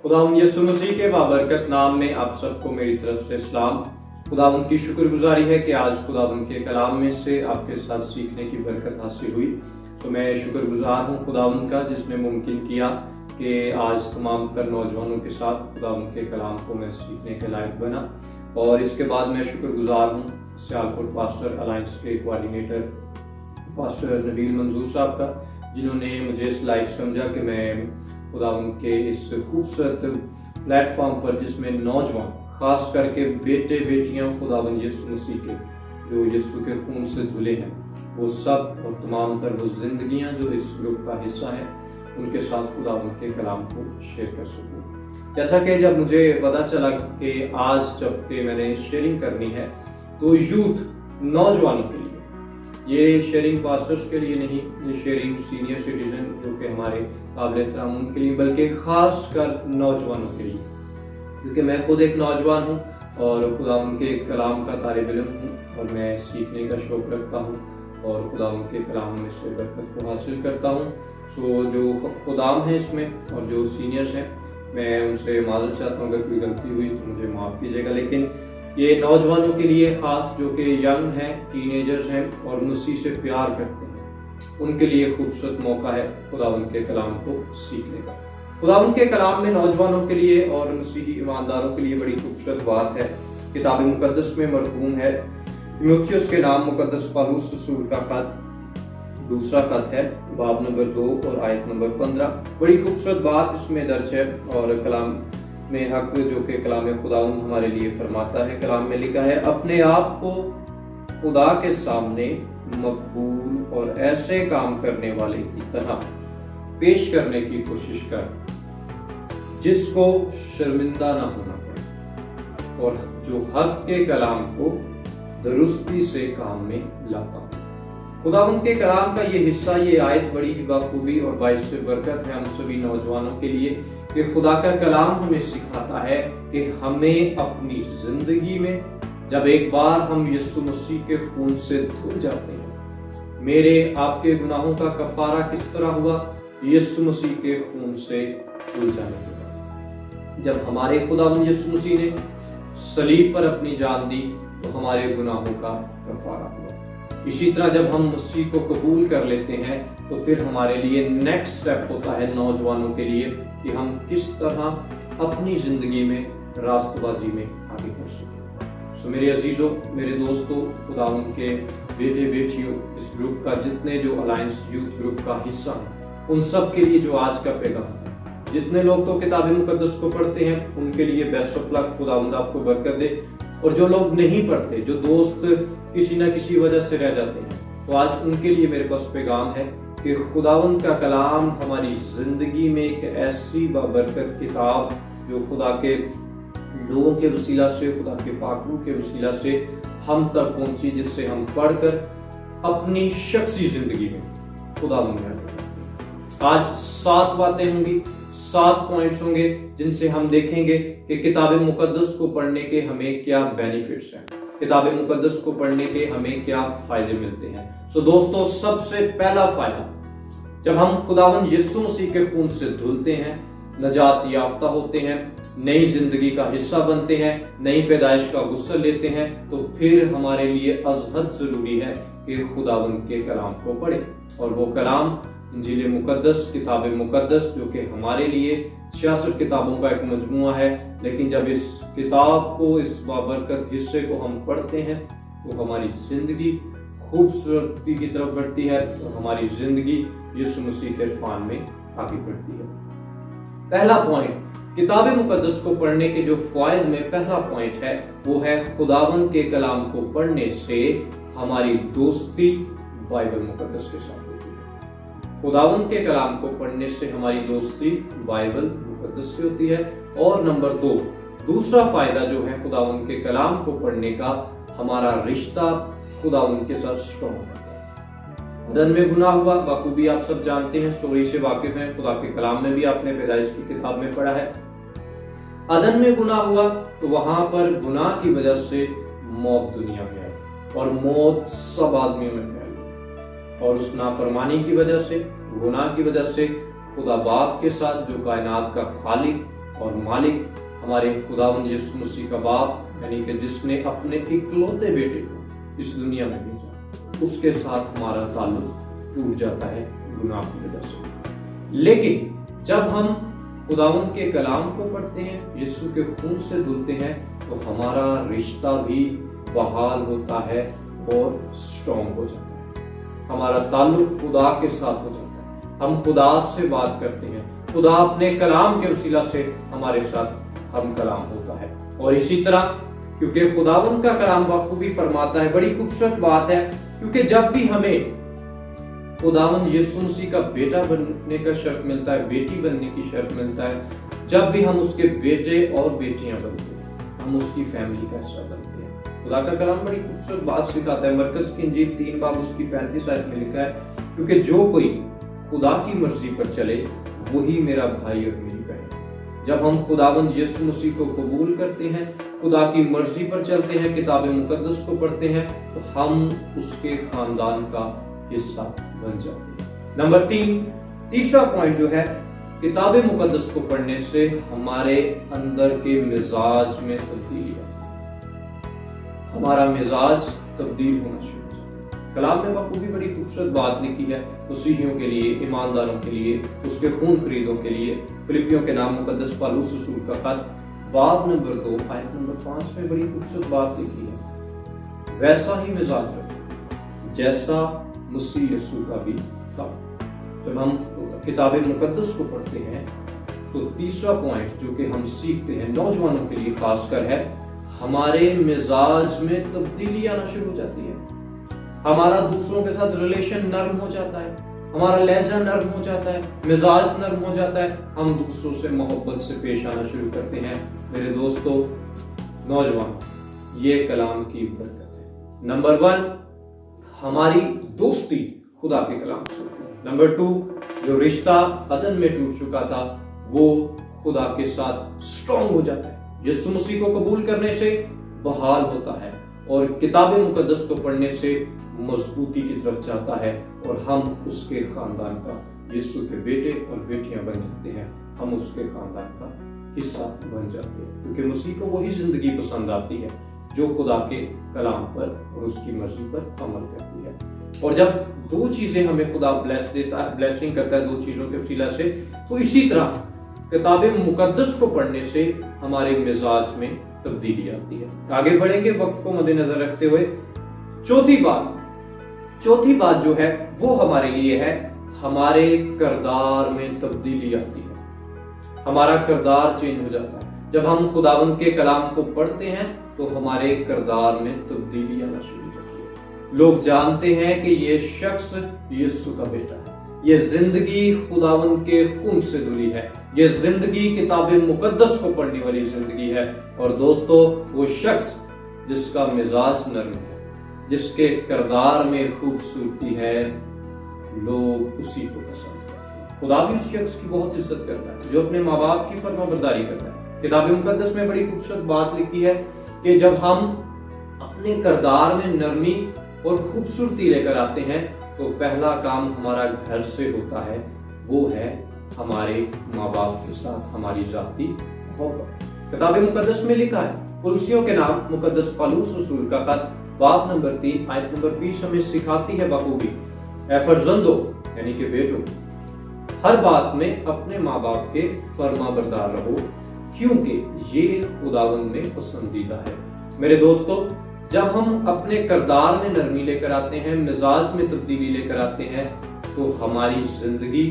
खुदावंद यीशु मसीह के बाबरकत नाम में आप सबको मेरी तरफ से सलाम। खुदावंद की शुक्रगुजारी है कि आज खुदावंद के कलाम में से आपके साथ सीखने की बरकत हासिल हुई। तो मैं शुक्रगुजार हूँ खुदावंद का जिसने मुमकिन किया कि आज तमाम तर नौजवानों के साथ खुदावंद के कलाम को मैं सीखने के लायक बना। और इसके बाद मैं शुक्रगुजार हूँ सियालकोट पास्टर अलायंस के कोऑर्डिनेटर पास्टर नबील मंजूर साहब का, जिन्होंने मुझे इस लायक समझा कि मैं खुदावंद के इस खूबसूरत प्लेटफॉर्म पर जिसमें नौजवान खास करके बेटे बेटियां खुदावंद यीशु मसीह के जो यीशु के खून से धुले हैं वो सब और तमाम तर वो जिंदगियां जो इस ग्रुप का हिस्सा है उनके साथ खुदावंद के कलाम को शेयर कर सकूं। जैसा कि जब मुझे पता चला कि आज जबकि मैंने शेयरिंग करनी है तो यूथ नौजवानों के लिए, ये शेयरिंग पास्टर्स के लिए नहीं, ये शेयरिंग सीनियर सिटीजन जो कि हमारे काबिल एहतराम उनके लिए, बल्कि खास कर नौजवानों के लिए, क्योंकि मैं खुद एक नौजवान हूँ और खुदावंद के कलाम का तालिब इल्म हूँ और मैं सीखने का शौक रखता हूँ और खुदावंद के कलाम में से बरकत को हासिल करता हूँ। सो जो खुदाम है इसमें और जो सीनियर्स हैं मैं उनसे माजरत चाहता हूँ, अगर कोई गलती हुई तो मुझे माफ़ कीजिएगा। लेकिन ये नौजवानों के लिए खास जो कि यंग हैं, टीनेजर्स हैं और मसीह से प्यार करते हैं, उनके लिए खूबसूरत मौका है खुदावंद के कलाम को सीखने का। खुदावंद के कलाम में नौजवानों के लिए और मसीही ईमानदारों के लिए बड़ी खूबसूरत बात है। किताब मुकद्दस में मरकूम है तीमुथियुस के नाम मुकद्दस पौलुस रसूल का खत, दूसरा खत है, बाब नंबर 2 और आयत नंबर 15। बड़ी खूबसूरत बात इसमें दर्ज है और कलाम में हक जो कि कलाम खुदावंद हमारे लिए फरमाता है। कलाम में लिखा है, अपने आप को खुदा के सामने मकबूल और ऐसे काम करने वाले की तरह पेश करने की कोशिश कर जिसको शर्मिंदा ना होना पड़े और जो हक के कलाम को दुरुस्ती से काम में लाता हो। खुदावंद के कलाम का ये हिस्सा, ये आयत बड़ी ही बाखूबी और बाइस से बरकत है हम सभी नौजवानों के लिए कि खुदा का कलाम हमें सिखाता है कि हमें अपनी जिंदगी में जब एक बार हम यीशु मसीह के खून से धुल जाते हैं, मेरे आपके गुनाहों का कफारा किस तरह हुआ, यीशु मसीह के खून से धुल जाने के बाद जब हमारे खुदावंद यीशु मसीह ने सलीब पर अपनी जान दी तो हमारे गुनाहों का कफारा हुआ। इसी तरह जब हम मसीह को कबूल कर लेते हैं तो फिर हमारे लिए नेक्स्ट स्टेप होता है नौजवानों के लिए कि हम किस तरह अपनी जिंदगी में रास्तबाजी में आगे बढ़ सकें। सो मेरे अजीजों, मेरे दोस्तों, खुदावंद के बेटे बेटियों, इस ग्रुप का जितने जो अलायंस यूथ ग्रुप का हिस्सा है उन सब के लिए जो आज का पैगाम है, जितने लोग तो किताब मुकद्दस को पढ़ते हैं उनके लिए बेस्ट ऑफ लक, खुदावंद आपको बरकत दे। और जो लोग नहीं पढ़ते, जो दोस्त किसी न किसी वजह से रह जाते हैं, तो आज उनके लिए मेरे पास पैगाम है कि खुदावंद का कलाम हमारी जिंदगी में एक ऐसी बाबरकत किताब जो खुदा के लोगों के वसीला से, खुदा के पाकरू के वसीला से हम तक पहुंची, जिससे हम पढ़कर अपनी शख्सी जिंदगी में खुदावंद में आज 7 बातें होंगी, 7 पॉइंट्स होंगे जिनसे हम देखेंगे कि किताब मुकद्दस को पढ़ने के हमें क्या बेनिफिट्स हैं, किताब मुकद्दस को पढ़ने के हमें क्या फायदे मिलते हैं। सो दोस्तों, सबसे पहला फायदा, जब हम खुदावंद यीशु मसीह के खून से धुलते हैं, नजात याफ्ता होते हैं, नई जिंदगी का हिस्सा बनते हैं, नई पैदाइश का गुस्ल लेते हैं, तो फिर हमारे लिए अजहद जरूरी है कि खुदावंद के कलाम को पढ़ें। और वो कलाम इंजील मुकद्दस, किताब मुकद्दस, जो कि हमारे लिए 66 किताबों का एक मजमुआ है, लेकिन जब इस किताब को, इस बाबरकत हिस्से को हम पढ़ते हैं तो हमारी जिंदगी खूबसूरती की तरफ बढ़ती है और हमारी जिंदगी यीशु मसीह के इरफान में आगे बढ़ती है। पहला पॉइंट, किताब मुकद्दस को पढ़ने के जो फायदे में पहला पॉइंट है वो है खुदावंद के कलाम को पढ़ने से हमारी दोस्ती बाइबल मुकद्दस के साथ होती है। खुदावंद के कलाम को पढ़ने से हमारी दोस्ती बाइबल मुकद्दस से होती है। और नंबर 2, दूसरा फायदा जो है खुदावंद के कलाम को पढ़ने का, हमारा रिश्ता खुदावंद के साथ स्ट्रॉन्ग होता है। अदन में गुनाह हुआ, बखूबी आप सब जानते हैं, स्टोरी से वाकिफ हैं, खुदा के कलाम में भी आपने पैदाइश की किताब में पढ़ा है। अदन में गुनाह हुआ तो वहां पर गुनाह की वजह से मौत दुनिया में आई और मौत सब आदमियों में फैली, और उस नाफरमानी की वजह से, गुनाह की वजह से खुदा बाप के साथ, जो कायनात का खालिक اور مالک ہمارے خداوند یسوع مسیح کا باپ یعنی کہ جس نے اپنے اکلوتے بیٹے کو اس دنیا میں بھیجا، اس کے ساتھ ہمارا تعلق ٹوٹ جاتا ہے گناہ کی وجہ سے۔ لیکن جب ہم خداوند کے کلام کو پڑھتے ہیں، یسوع کے خون سے دھلتے ہیں، تو ہمارا رشتہ بھی بحال ہوتا ہے اور اسٹرانگ ہو جاتا ہے۔ ہمارا تعلق خدا کے ساتھ ہو جاتا ہے، ہم خدا سے بات کرتے ہیں، خدا اپنے کلام کے وسیلہ سے ہمارے ساتھ ہم کلام ہوتا ہے۔ اور اسی طرح کیونکہ خداوند کا کلام بخوبی فرماتا ہے، بڑی خوبصورت بات ہے، کیونکہ جب بھی ہمیں خداوند یسوع مسیح کا بیٹا بننے کا شرف ملتا ہے، بیٹی بننے کی شرف ملتا ہے، جب بھی ہم اس کے بیٹے اور بیٹیاں بنتے ہیں، ہم اس کی فیملی کا حصہ بنتے ہیں۔ خدا کا کلام بڑی خوبصورت بات سکھاتا ہے، مرکز کی انجیل 3 باب اس کی 35 آیت میں لکھا ہے، کیونکہ جو کوئی خدا کی مرضی پر چلے وہی میرا بھائی اور میری بہن۔ جب ہم خداوند یسوع مسیح کو قبول کرتے ہیں، خدا کی مرضی پر چلتے ہیں، کتاب مقدس کو پڑھتے ہیں، تو ہم اس کے خاندان کا حصہ بن جاتے ہیں۔ نمبر 3، تیسرا پوائنٹ جو ہے، کتاب مقدس کو پڑھنے سے ہمارے اندر کے مزاج میں تبدیلی آتی ہے، ہمارا مزاج تبدیل ہونا شروع ہو جاتا ہے۔ کلام میں بخوبی بڑی خوبصورت بات لکھی ہے مسیحیوں کے لیے، ایمانداروں کے لیے، اس کے خون خریدوں کے لیے۔ فلپیوں کے نام مقدس پالوس رسول کا خط باب نمبر 2 آیت نمبر 5 میں بڑی خوبصورت بات لکھی ہے، ویسا ہی مزاج رکھو جیسا مسیح یسوع کا بھی تھا۔ جب ہم کتاب مقدس کو پڑھتے ہیں تو تیسرا پوائنٹ جو کہ ہم سیکھتے ہیں، نوجوانوں کے لیے خاص کر ہے، ہمارے مزاج میں تبدیلی آنا شروع ہو جاتی ہے، ہمارا دوسروں کے ساتھ ریلیشن نرم ہو جاتا ہے، ہمارا لہجہ نرم ہو جاتا ہے، مزاج نرم ہو جاتا ہے، ہم دوسروں سے محبت سے پیش آنا شروع کرتے ہیں۔ میرے دوستو، نوجوان، یہ کلام کی برکت ہے۔ نمبر 1، ہماری دوستی خدا کے کلام سے ہوتی ہے۔ نمبر 2، جو رشتہ عدن میں ٹوٹ چکا تھا وہ خدا کے ساتھ اسٹرانگ ہو جاتا ہے، یسوع مسیح کو قبول کرنے سے بحال ہوتا ہے، اور کتاب مقدس کو پڑھنے سے مضبوطی کی طرف جاتا ہے، اور ہم اس کے خاندان کا، یسوع کے بیٹے اور بیٹیاں بن جاتے ہیں، ہم اس کے خاندان کا حصہ بن جاتے ہیں، کیونکہ مسیح کو وہی زندگی پسند آتی ہے جو خدا کے کلام پر اور اس کی مرضی پر عمل کرتی ہے۔ اور جب دو چیزیں ہمیں خدا بلیسنگ کرتا ہے، دو چیزوں کے وسیلہ سے، تو اسی طرح کتاب مقدس کو پڑھنے سے ہمارے مزاج میں تبدیلی آتی ہے۔ آگے بڑھیں گے وقت کو مد نظر رکھتے ہوئے۔ چوتھی بات جو ہے وہ ہمارے لیے ہے، ہمارے کردار میں تبدیلی آتی ہے، ہمارا کردار چینج ہو جاتا ہے۔ جب ہم خداوند کے کلام کو پڑھتے ہیں تو ہمارے کردار میں تبدیلی آنا شروع ہو جاتی ہے، لوگ جانتے ہیں کہ یہ شخص یسوع کا بیٹا ہے، یہ زندگی خداوند کے خون سے دھلی ہے، یہ زندگی کتاب مقدس کو پڑھنے والی زندگی ہے۔ اور دوستو، وہ شخص جس کا مزاج نرم ہے، جس کے کردار میں خوبصورتی ہے، لوگ اسی کو پسند کرتے ہیں۔ خدا بھی اس شخص کی بہت عزت کرتا ہے جو اپنے ماں باپ کی فرما برداری کرتا ہے۔ کتاب مقدس میں بڑی خوبصورت بات لکھی ہے کہ جب ہم اپنے کردار میں نرمی اور خوبصورتی لے کر آتے ہیں تو پہلا کام ہمارا گھر سے ہوتا ہے، وہ ہے ہمارے ماں باپ کے ساتھ ہماری ذاتی محبت۔ کتاب مقدس میں لکھا ہے، کولوسیوں کے نام مقدس پالوس رسول کا خط باب نمبر 3 آیت نمبر 20 ہمیں سکھاتی ہے بخوبی، اے فرزندو یعنی کہ بیٹو، ہر بات میں اپنے ماں باپ کے فرما بردار رہو، کیونکہ یہ خداوند میں پسندیدہ ہے۔ میرے دوستو، جب ہم اپنے کردار میں نرمی لے کر آتے ہیں، مزاج میں تبدیلی لے کر آتے ہیں، تو ہماری زندگی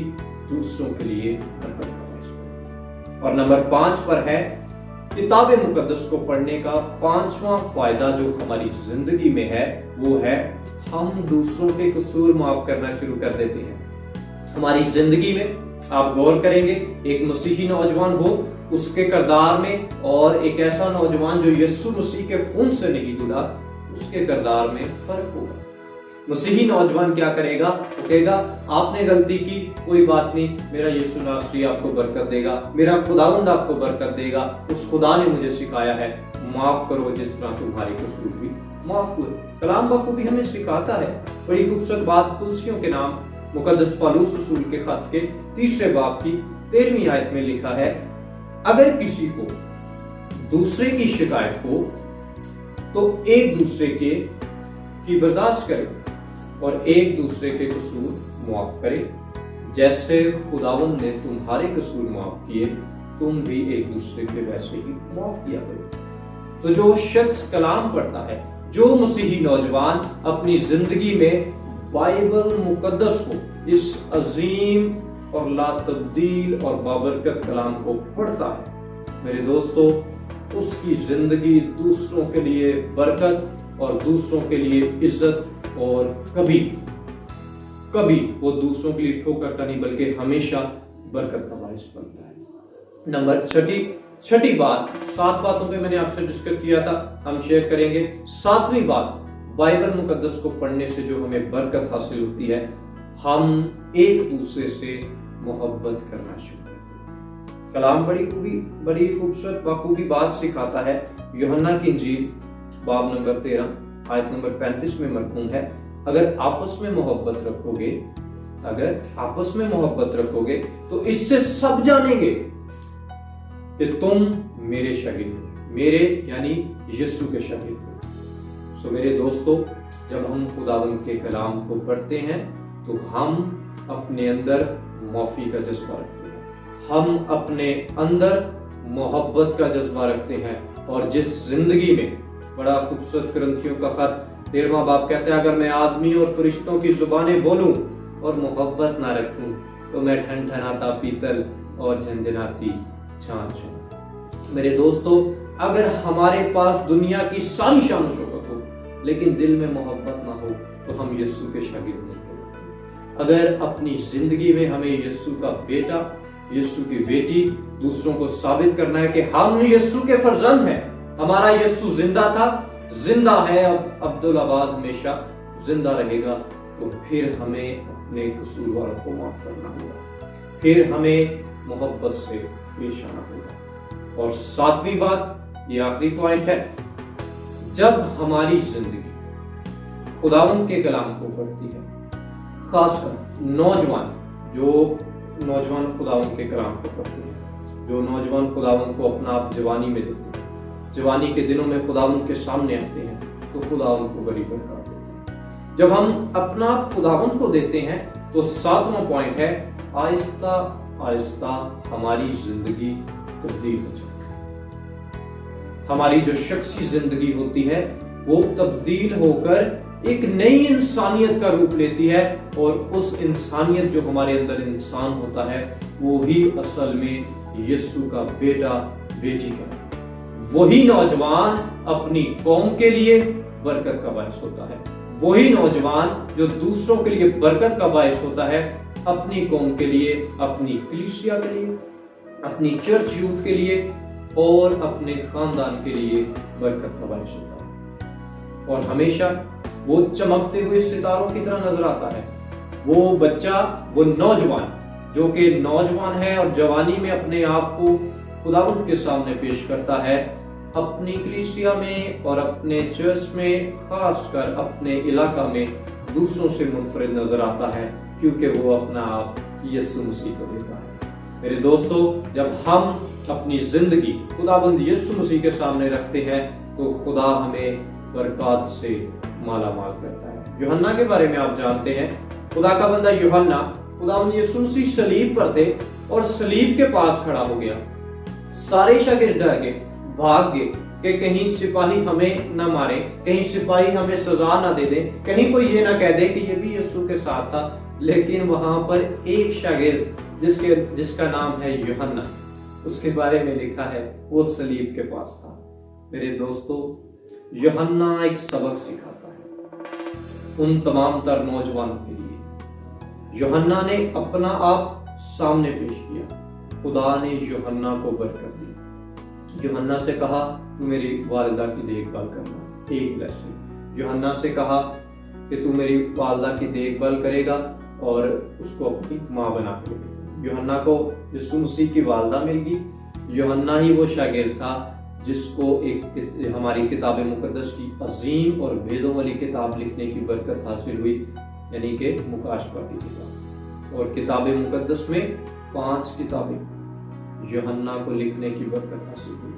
دوسروں کے لیے برکت کا باعث بنتی ہے۔ اور نمبر 5 پر ہے، کتاب مقدس کو پڑھنے کا 5واں فائدہ جو ہماری زندگی میں ہے، وہ ہے ہم دوسروں کے قصور معاف کرنا شروع کر دیتے ہیں۔ ہماری زندگی میں آپ غور کریں گے، ایک مسیحی نوجوان ہو، اس کے کردار میں، اور ایک ایسا نوجوان جو یسوع مسیح کے خون سے نہیں جڑا، اس کے کردار میں فرق ہوگا۔ مسیحی نوجوان کیا کرے گا؟ وہ کہے گا آپ نے غلطی کی، کوئی بات نہیں، میرا یسوع ناصری آپ کو برکت دے گا، میرا خداوند آپ کو برکت دے گا، اس خدا نے مجھے سکھایا ہے، معاف کرو جس طرح تمہارے قصور بھی معاف ہوئے۔ کلام بخوبی ہمیں سکھاتا ہے۔ بڑی خوبصورت بات کولوسیوں کے نام مقدس پالوس رسول کے خط کے 3 باب کی 13ویں آیت میں لکھا ہے، अगर किसी को दूसरे की शिकायत हो तो एक दूसरे की बर्दाश्त करे और एक दूसरे के कसूर माफ करे। जैसे खुदावंद ने तुम्हारे कसूर माफ किए, तुम भी एक दूसरे के वैसे ही माफ किया करो। तो जो शख्स कलाम पढ़ता है, जो मसीही नौजवान अपनी जिंदगी में बाइबल मुकद्दस को, इस अजीम और लातब्दील और बाबरकत कलाम को पढ़ता है, मेरे दोस्तों, उसकी जिंदगी दूसरों के लिए बरकत और दूसरों के लिए इज्जत, और कभी कभी वो दूसरों के लिए ठोकर का नहीं बल्कि हमेशा बरकत का बायस बनता है। नंबर छठी बात, 7 बातों पे मैंने आपसे डिस्कस किया था, हम शेयर करेंगे। 7वीं बात, बाइबल मुकद्दस को पढ़ने से जो हमें बरकत हासिल होती है, हम एक दूसरे से मोहब्बत करना शुरू करते हैं। कलाम बड़ी खूबसूरत बाखूबी बात सिखाता है। यूहन्ना की इंजील बाब नंबर 13 आयत नंबर 35 में मरकूम है, अगर आपस में मोहब्बत रखोगे तो इससे सब जानेंगे कि तुम मेरे शागिर्द हो, मेरे यानी यीशु के शागिर्द हो। सो मेरे दोस्तों, जब हम खुदावंद के कलाम को पढ़ते हैं तो हम अपने अंदर माफी का जज्बा रखते हैं, हम अपने अंदर मोहब्बत का जज्बा रखते हैं। और जिस जिंदगी में, बड़ा खूबसूरत कुरिन्थियों का खत 13वां बाब कहता है, अगर मैं आदमी और फरिश्तों की जुबानें बोलूं और मोहब्बत ना रखूं तो मैं ठनठनाता पीतल और झंझनाती छाछ हूं। मेरे दोस्तों, अगर हमारे पास दुनिया की सारी शान शौकत हो लेकिन दिल में मोहब्बत ना हो तो हम यीशु के शागिर्द नहीं होते। अगर अपनी जिंदगी में हमें यीशु का बेटा, यीशु की बेटी, दूसरों को साबित करना है कि हम यीशु के फर्जंद हैं, हमारा यीशु जिंदा था, जिंदा है, अब अब्दुल आबाद हमेशा जिंदा रहेगा, तो फिर हमें अपने कसूरवारों को माफ करना होगा, फिर हमें मोहब्बत से पेश आना होगा। और 7वीं बात, ये आखिरी पॉइंट है, जब हमारी जिंदगी खुदावंद के कलाम को पढ़ती है, खासकर नौजवान खुदावंद के कलाम को पढ़ते हैं, जो नौजवान खुदावंद को अपना आप जवानी में देते हैं, जवानी के दिनों में खुदावंद के सामने आते हैं, तो खुदावंद को बड़ी बरकत देते हैं। जब हम अपना आप खुदावंद को देते हैं तो 7वां पॉइंट है, आहिस्ता आहिस्ता हमारी जिंदगी तब्दील हो जाती है। हमारी जो शख्सी जिंदगी होती है वो तब्दील होकर एक नई इंसानियत का रूप लेती है, और उस इंसानियत जो हमारे अंदर इंसान होता है वो ही असल में यीशु का बेटा बेटी का। वही नौजवान अपनी कौम के लिए बरकत का बायस होता है, वही नौजवान जो दूसरों के लिए बरकत का बायस होता है, अपनी कौम के लिए, अपनी कलीसिया के लिए, अपनी चर्च यूथ के लिए और अपने खानदान के लिए बरकत का बायस होता है। और हमेशा वो चमकते हुए सितारों की तरह नजर आता है। वो बच्चा, वो नौजवान जो कि नौजवान है और जवानी में अपने आप को खुदावंद के सामने पेश करता है, अपनी कलीसिया में और अपने चर्च में, खासकर अपने इलाका में दूसरों से मुनफरिद नजर आता है, क्योंकि वो अपना आप यीशु मसीह को देता है। मेरे दोस्तों, जब हम अपनी जिंदगी खुदावंद यीशु मसीह के सामने रखते हैं तो खुदा हमें बरकत से माला माल करता है। यूहन्ना के बारे में आप जानते हैं, खुदा का बंदा यूहन्ना, खुदावंद यीशु मसीह सलीब पर थे और सलीब के पास खड़ा हो गया। सारे शागिर्द डर गए, भाग गए कि कहीं सिपाही हमें ना मारे, कहीं सिपाही हमें सजा ना दे दे, कहीं कोई ये ना कह दे कि ये भी यीशु के साथ था। लेकिन वहां पर एक शागिर्द जिसका नाम है यूहन्ना, उसके बारे में लिखा है वो सलीब के पास था। मेरे दोस्तों, यूहन्ना एक सबक सिखाता है उन तमाम तर नौजवानों के लिए। यूहन्ना ने अपना आप सामने पेश किया, खुदा ने यूहन्ना को बरकत दी। यूहन्ना से कहा तू मेरी वालिदा की देखभाल करना, एक ब्लेसिंग। यूहन्ना से कहा कि तू मेरी वालिदा की देखभाल करेगा और उसको अपनी माँ बना के रखेगा। यूहन्ना को यीशु मसीह की वालिदा मिल गई। यूहन्ना ही वो शागिर्द था जिसको एक हमारी किताब मुकद्दस की अजीम और वेदों वाली किताब लिखने की बरकत हासिल हुई, यानी कि मुकाशफा की किताब। और किताब मुकद्दस में 5 किताबें यूहन्ना को लिखने की बरकत हासिल हुई।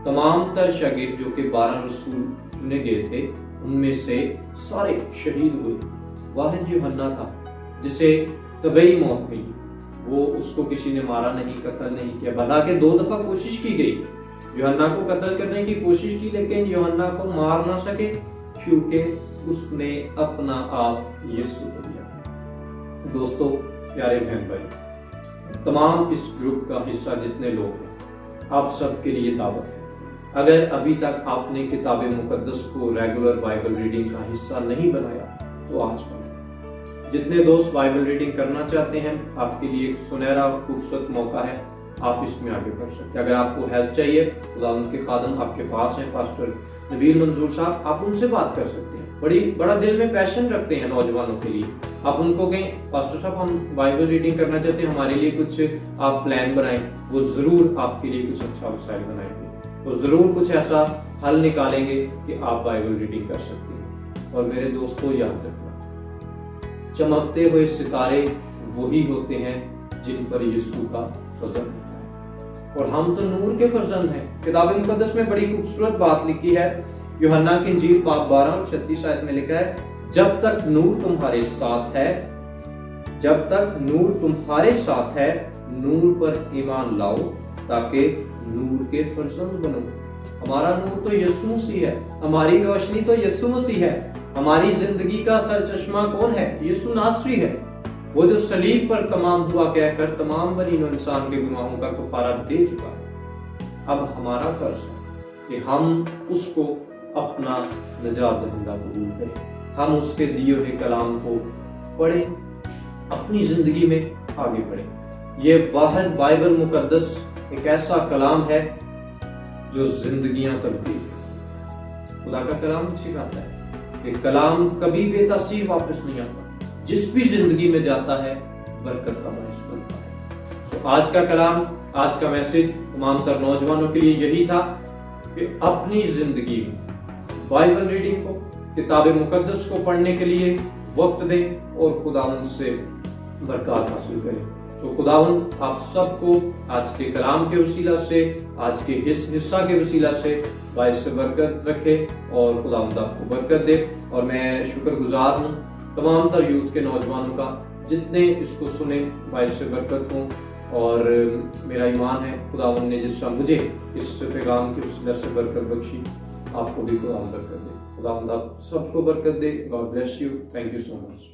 तमाम तर शागिर्द जो कि 12 रसूल चुने गए थे, उनमें से सारे शहीद हुए। वाहिद यूहन्ना था जिसे तबई मौत मिली। वो उसको किसी ने मारा नहीं, कत्ल नहीं किया, हालांकि 2 दफा कोशिश की गई, यूहन्ना को कत्ल करने की कोशिश की, लेकिन यूहन्ना को मार ना सके क्योंकि उसने अपना आप यीशु को दिया। दोस्तों, प्यारे बहन भाई, तमाम इस ग्रुप का हिस्सा जितने लोग हैं, आप सबके लिए दावत है। अगर अभी तक आपने किताब मुकद्दस को रेगुलर बाइबल रीडिंग का हिस्सा नहीं बनाया तो आज बनाएं। जितने दोस्त बाइबल रीडिंग करना चाहते हैं, आपके लिए एक सुनहरा और खूबसूरत मौका है, आप इसमें आगे बढ़ सकते हैं। अगर आपको हेल्प चाहिए, खुदावंद के खादम आपके पास हैं, पास्टर नबील मंजूर साहब, आप उनसे बात कर सकते हैं। बड़ा दिल में पैशन रखते हैं नौजवानों के लिए। आप उनको कहें, पास्टर साहब हम बाइबल रीडिंग करना चाहते हैं, हमारे लिए कुछ आप प्लान बनाएं। वो जरूर आपके लिए कुछ अच्छा वसाइल बनाएंगे, वो जरूर कुछ ऐसा हल निकालेंगे कि आप बाइबल रीडिंग कर सकते हैं। और मेरे दोस्तों, याद रखना, चमकते हुए सितारे वही होते हैं जिन पर यीशु का फजल होता है, और हम तो नूर के फर्जंद हैं। किताब मुकद्दस में बड़ी खूबसूरत बात लिखी है, यूहन्ना की इंजील बाब 12 और 36 आयत में लिखा है, जब तक नूर तुम्हारे साथ है, जब तक नूर तुम्हारे साथ है, नूर पर ईमान लाओ ताकि नूर के फर्जंद बनो। हमारा नूर तो यीशु मसीह है, हमारी रोशनी तो यीशु मसीह है। हमारी जिंदगी का सरचश्मा कौन है? यीशु नासरी है, वो जो सलीब पर तमाम हुआ कहकर तमाम बनीनो इंसान के गुनाहों का कफारा दे चुका है। अब हमारा फर्ज है कि हम उसको अपना नजात दहिंदा कबूल करें, हम उसके दिए हुए कलाम को पढ़ें, अपनी जिंदगी में आगे बढ़ें। ये वाहिद बाइबल मुकद्दस एक ऐसा कलाम है जो जिंदगियां तब्दील करता है। खुदा का कलाम अच्छी बात है, ये कलाम कभी बेतासीर वापस नहीं आता, जिस भी जिंदगी में जाता है बरकत का बायस बनता है। सो आज का कलाम, आज का मैसेज तमाम तर नौजवानों के लिए यही था कि अपनी जिंदगी में बाइबल रीडिंग को, किताब मुकद्दस को पढ़ने के लिए वक्त दें और खुदावंद से बरकत हासिल करें। तो खुदावंद आप सबको आज के कलाम के वसीला से, आज के हिस्सा के वसीला से बायस बरकत रखे और खुदावंद आपको बरकत दे। और मैं शुक्रगुजार हूँ तमाम तर यूथ के नौजवानों का, जितने इसको सुने बायस बरकत हों। और मेरा ईमान है खुदावंद ने जिस तरह मुझे इस पैगाम के वसीला से बरकत बख्शी, आपको भी खुदावंद बरकत दे। खुदावंद आप सबको बरकत दे। God bless you. Thank you so much.